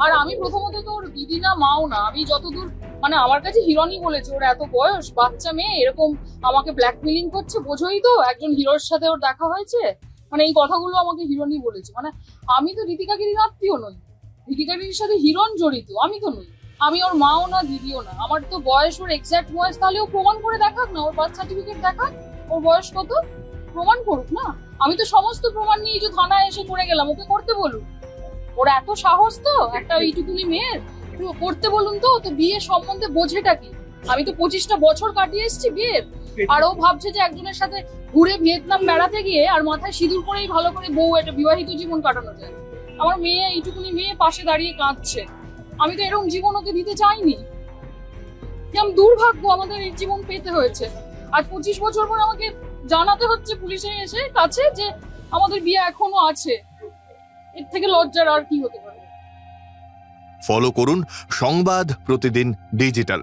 আর আমি প্রথমত তো ওর দিদি না মাও না, আমি যতদূর মানে আমার কাছে হিরণই বলেছে ওর এত বয়স বাচ্চা মেয়ে এরকম আমাকে ব্ল্যাকমেলিং করছে, বোঝোই তো একজন হিরোর সাথে ওর দেখা হয়েছে, মানে এই কথাগুলো আমাকে হিরণই বলেছে। মানে আমি তো দীপিকা দিদির আত্মীয় নই, দীপিকা দিদির সাথে হিরণ জড়িত, আমি তো নই, আমি ওর মাও না দিদিও না। আমার তো বয়স ওর এক্সাক্ট বয়স, তাহলে ও প্রমাণ করে দেখাক না, ওর বার্থ সার্টিফিকেট দেখাক ওর বয়স কত, প্রমাণ করুক না। আমি তো সমস্ত প্রমাণ নিয়ে যে থানায় এসে করে গেলাম, ওকে করতে বলুন। ওর এত সাহস তো একটা এইটুকুনি মেয়ের, করতে বলুন তো। তো বিয়ে সম্বন্ধে বোঝেটা কি? আমি তো 25টা বছর কাটিয়ে এসেছি বিয়ের, আর ও ভাবছে যে একজনের সাথে ঘুরে ভিয়েতনাম বেড়াতে গিয়ে আর মাথায় সিঁদুর করেই ভালো করে বউ একটা বিবাহিত জীবন কাটানো যায়। আমার মেয়ে এইটুকুনি মেয়ে পাশে দাঁড়িয়ে কাঁদছে, আমি তো এরকম জীবন ওকে দিতে চাইনি। যেমন দুর্ভাগ্য আমাদের এই জীবন পেতে হয়েছে, আর 25 বছর পর আমাকে জানাতে হচ্ছে পুলিশে এসে কাছে যে আমাদের বিয়ে এখনো আছে। এর থেকে লজ্জার আর কি হতে পারে? ফলো করুন সংবাদ প্রতিদিন ডিজিটাল।